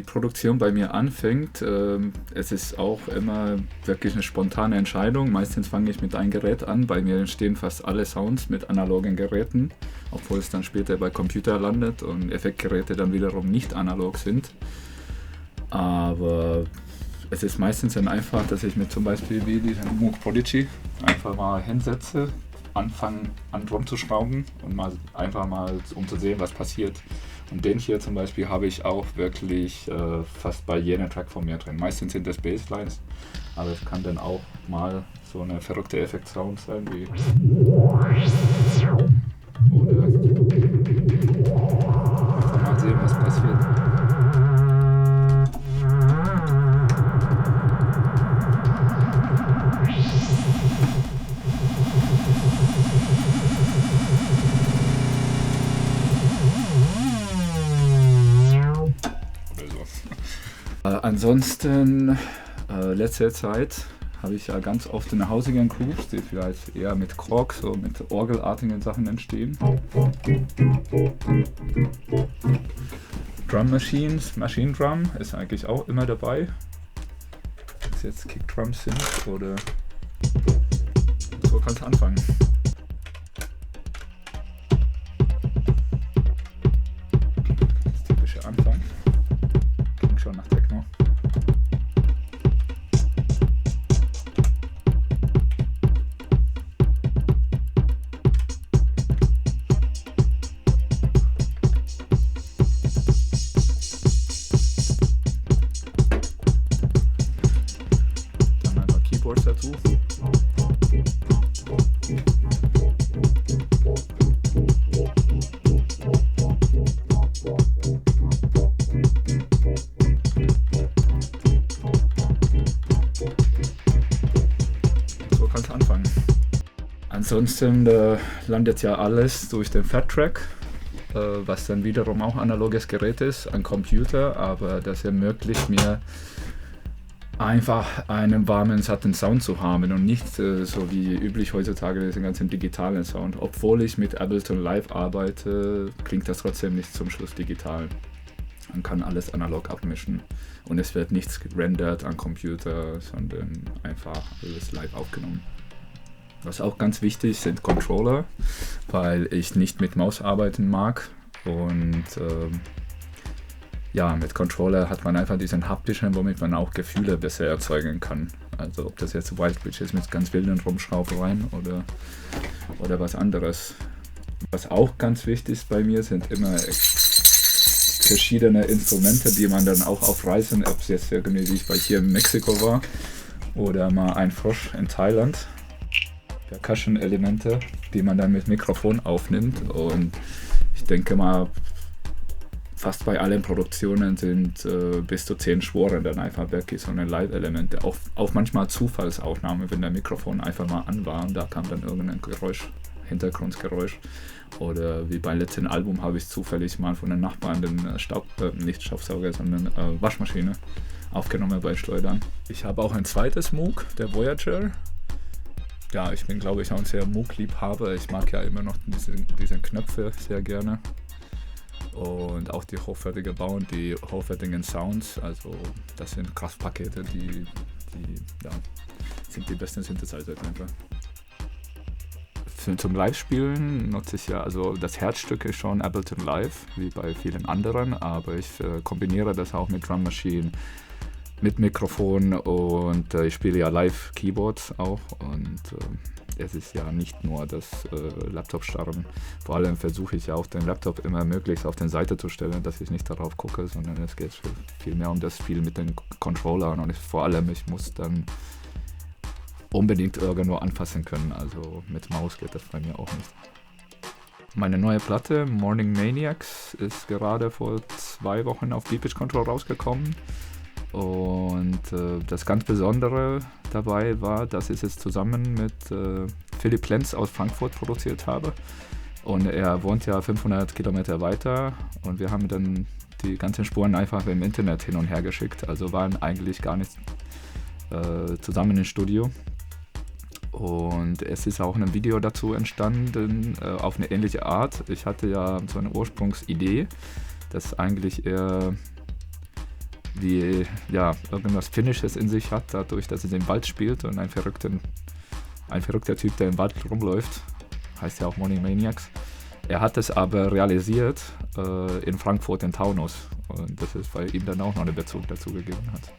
Produktion bei mir anfängt, es ist auch immer wirklich eine spontane Entscheidung. Meistens fange ich mit einem Gerät an. Bei mir entstehen fast alle Sounds mit analogen Geräten, obwohl es dann später bei Computer landet und Effektgeräte dann wiederum nicht analog sind. Aber es ist meistens dann einfach, dass ich mir zum Beispiel wie diesen Moog Prodigy einfach mal hinsetze, anfangen an drum zu schrauben und einfach mal um zu sehen, was passiert. Und den hier zum Beispiel habe ich auch wirklich fast bei jedem Track von mir drin. Meistens sind das Basslines, aber es kann dann auch mal so eine verrückte Effekt-Sound sein wie oder einfach mal sehen, was passiert. Ansonsten, letzte Zeit habe ich ja ganz oft eine Hausigen Grooves, die vielleicht eher mit Korg, so mit orgelartigen Sachen entstehen. Drum Machines, Machine Drum ist eigentlich auch immer dabei. Ob es jetzt Kickdrums sind oder so, kannst du anfangen. Das typische Anfang. Klingt schon nach Techno. Dazu. So kannst du anfangen. Ansonsten landet ja alles durch den Fat Track, was dann wiederum auch analoges Gerät ist, ein Computer, aber das ermöglicht mir einfach einen warmen, satten Sound zu haben und nicht so wie üblich heutzutage diesen ganzen digitalen Sound. Obwohl ich mit Ableton Live arbeite, klingt das trotzdem nicht zum Schluss digital. Man kann alles analog abmischen und es wird nichts gerendert am Computer, sondern einfach alles live aufgenommen. Was auch ganz wichtig sind Controller, weil ich nicht mit Maus arbeiten mag und ja, mit Controller hat man einfach diesen haptischen, womit man auch Gefühle besser erzeugen kann. Also ob das jetzt Wildbridge ist mit ganz wilden Rumschraubereien oder was anderes. Was auch ganz wichtig ist bei mir, sind immer verschiedene Instrumente, die man dann auch auf Reisen, ob es jetzt irgendwie wie ich bei hier in Mexiko war oder mal ein Frosch in Thailand. Percussion-Elemente, die man dann mit Mikrofon aufnimmt und ich denke mal, fast bei allen Produktionen sind bis zu 10 Sporen dann einfach wirklich so eine Live-Elemente. Auch manchmal Zufallsaufnahmen, wenn der Mikrofon einfach mal an war und da kam dann irgendein Geräusch, Hintergrundgeräusch. Oder wie beim letzten Album habe ich zufällig mal von den Nachbarn den nicht Staubsauger, sondern Waschmaschine aufgenommen bei Schleudern. Ich habe auch ein zweites Moog, der Voyager. Ja, ich bin glaube ich auch ein sehr Moog-Liebhaber. Ich mag ja immer noch diese Knöpfe sehr gerne. Und auch die hochwertige Bau und die hochwertigen Sounds, also das sind Kraftpakete, die ja, sind die besten Synthesizer einfach. Zum Live-Spielen nutze ich ja, also das Herzstück ist schon Ableton Live, wie bei vielen anderen, aber ich kombiniere das auch mit Drum Machine, mit Mikrofon und ich spiele ja Live-Keyboards auch und es ist ja nicht nur das Laptop-Starren. Vor allem versuche ich ja auch den Laptop immer möglichst auf den Seite zu stellen, dass ich nicht darauf gucke, sondern es geht viel mehr um das Spiel mit den Controllern und vor allem ich muss dann unbedingt irgendwo anfassen können, also mit Maus geht das bei mir auch nicht. Meine neue Platte Morning Maniacs ist gerade vor 2 Wochen auf Beepage Control rausgekommen. Und das ganz Besondere dabei war, dass ich es zusammen mit Philipp Lenz aus Frankfurt produziert habe. Und er wohnt ja 500 Kilometer weiter und wir haben dann die ganzen Spuren einfach im Internet hin und her geschickt. Also waren eigentlich gar nicht zusammen im Studio. Und es ist auch ein Video dazu entstanden, auf eine ähnliche Art. Ich hatte ja so eine Ursprungsidee, das eigentlich eher die irgendwas Finnisches in sich hat, dadurch, dass es im Wald spielt und ein verrückter Typ, der im Wald rumläuft, heißt ja auch Money Maniacs. Er hat es aber realisiert in Frankfurt in Taunus und das ist, weil ihm dann auch noch einen Bezug dazu gegeben hat.